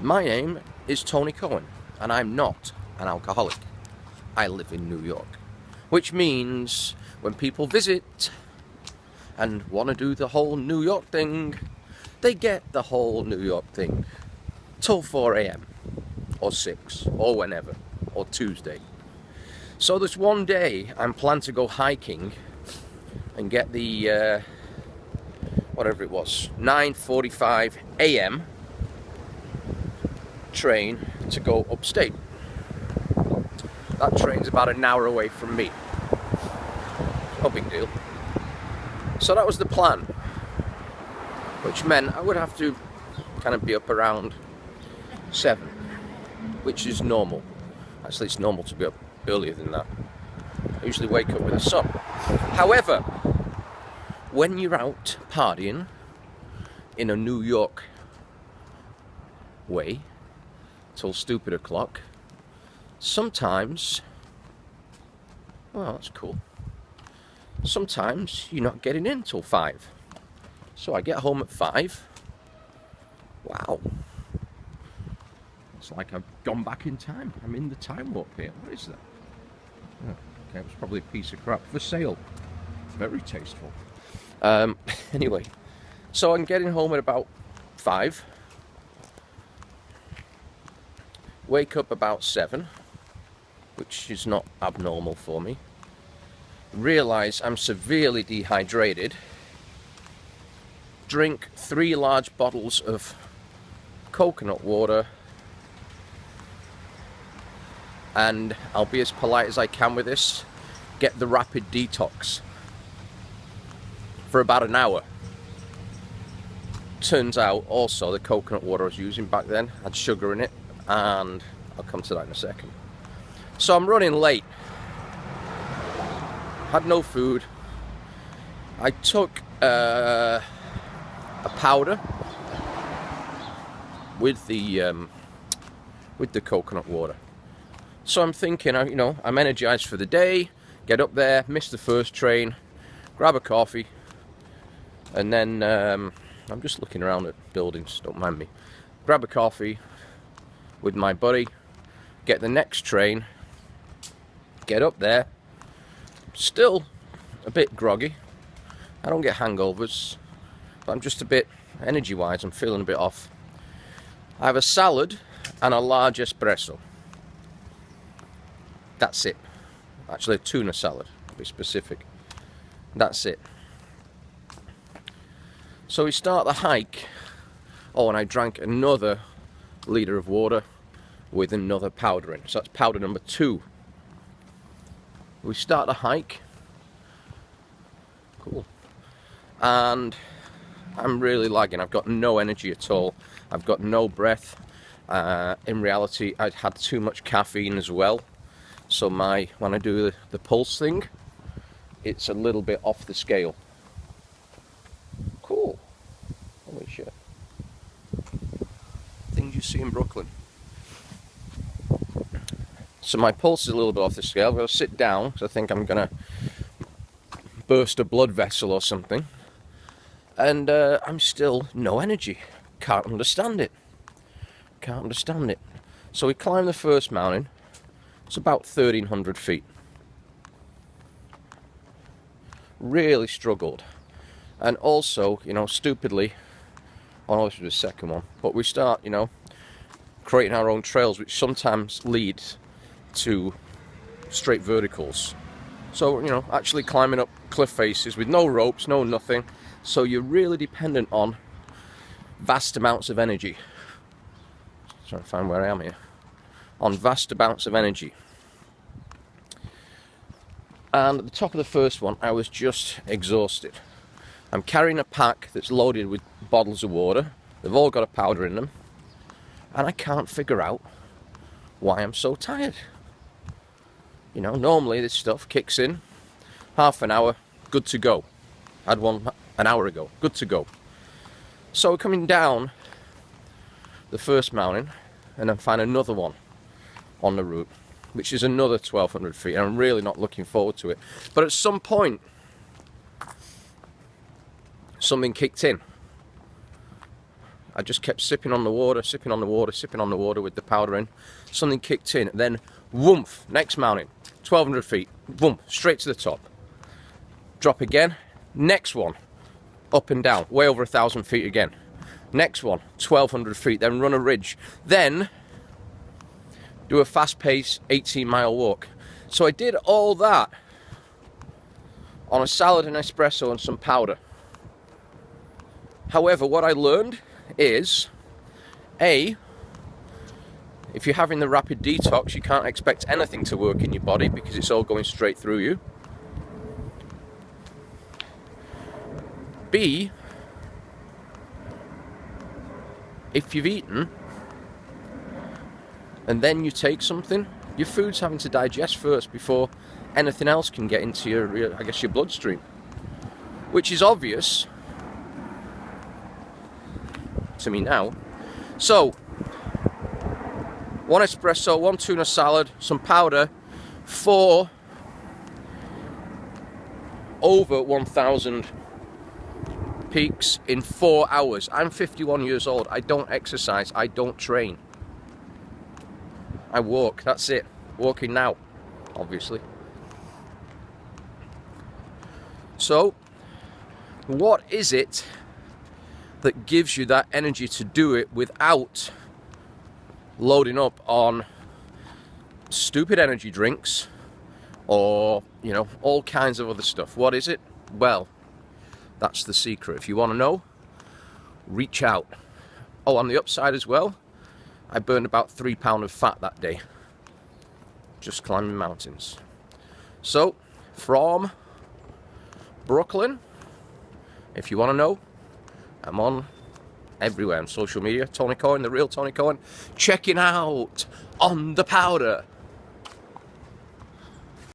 My name is Tony Cohen, and I'm not an alcoholic. I live in New York, which means when people visit and want to do the whole New York thing, they get the whole New York thing till 4 a.m. or 6 or whenever, or Tuesday. So this one day I'm planning to go hiking and get the whatever it was, 9:45 a.m. train to go upstate. That train's about an hour away from me. No big deal. So that was the plan, which meant I would have to kind of be up around 7, which is normal. Actually, it's normal to be up earlier than that. I usually wake up with the sun. However, when you're out partying in a New York way till stupid o'clock, sometimes, well, that's cool. Sometimes you're not getting in till 5. So I get home at 5. Wow. It's like I've gone back in time. I'm in the time warp here. What is that? Oh, okay, it was probably a piece of crap for sale. Very tasteful. Anyway, so I'm getting home at about 5. Wake up about 7, which is not abnormal for me. Realize I'm severely dehydrated. Drink 3 large bottles of coconut water. And I'll be as polite as I can with this. Get the rapid detox for about an hour. Turns out also the coconut water I was using back then had sugar in it, and I'll come to that in a second. So I'm running late. Had no food. I took a powder with the coconut water. So I'm thinking, you know, I'm energized for the day. Get up there, miss the first train, grab a coffee, and then I'm just looking around at buildings. Don't mind me. Grab a coffee with my buddy. Get the next train. Get up there. Still a bit groggy. I don't get hangovers, but I'm just a bit, energy-wise, I'm feeling a bit off. I have a salad and a large espresso. That's it. Actually, a tuna salad, to be specific. That's it. So we start the hike. Oh, and I drank another litre of water with another powder in. So that's powder number 2. We start the hike. Cool. And I'm really lagging. I've got no energy at all. I've got no breath. In reality, I'd had too much caffeine as well. So when I do the pulse thing, it's a little bit off the scale. Cool. Holy shit. Things you see in Brooklyn. So my pulse is a little bit off the scale. I'm going to sit down because I think I'm going to burst a blood vessel or something. And I'm still no energy. Can't understand it. Can't understand it. So we climb the first mountain. It's about 1,300 feet. Really struggled. And also, you know, stupidly, oh no, this was the second one, but we start, you know, creating our own trails, which sometimes lead to straight verticals. So, you know, actually climbing up cliff faces with no ropes, no nothing. So you're really dependent on vast amounts of energy. Trying to find where I am here. On vast amounts of energy. And at the top of the first one, I was just exhausted. I'm carrying a pack that's loaded with bottles of water. They've all got a powder in them. And I can't figure out why I'm so tired. You know, normally this stuff kicks in, half an hour, good to go. I had one an hour ago, good to go. So we're coming down the first mountain, and then find another one on the route, which is another 1,200 feet. And I'm really not looking forward to it. But at some point, something kicked in. I just kept sipping on the water, sipping on the water, sipping on the water with the powder in. Something kicked in, then woomph, next mountain, 1,200 feet, boom, straight to the top. Drop again, next one, up and down, way over 1,000 feet again. Next one, 1,200 feet, then run a ridge. Then do a fast-paced 18-mile walk. So I did all that on a salad and espresso and some powder. However, what I learned is, A, if you're having the rapid detox, you can't expect anything to work in your body because it's all going straight through you. B, if you've eaten and then you take something, your food's having to digest first before anything else can get into your, I guess, your bloodstream. Which is obvious to me now. So, one espresso, one tuna salad, some powder for over 1,000 peaks in 4 hours. I'm 51 years old. I don't exercise. I don't train. I walk. That's it. Walking now, obviously. So, what is it that gives you that energy to do it without loading up on stupid energy drinks or, you know, all kinds of other stuff? What is it? Well, that's the secret. If you want to know, reach out. Oh, on the upside as well, I burned about 3 pounds of fat that day, just climbing mountains. So, from Brooklyn, if you want to know, I'm on everywhere on social media. Tony Cohen, the real Tony Cohen, checking out on the powder.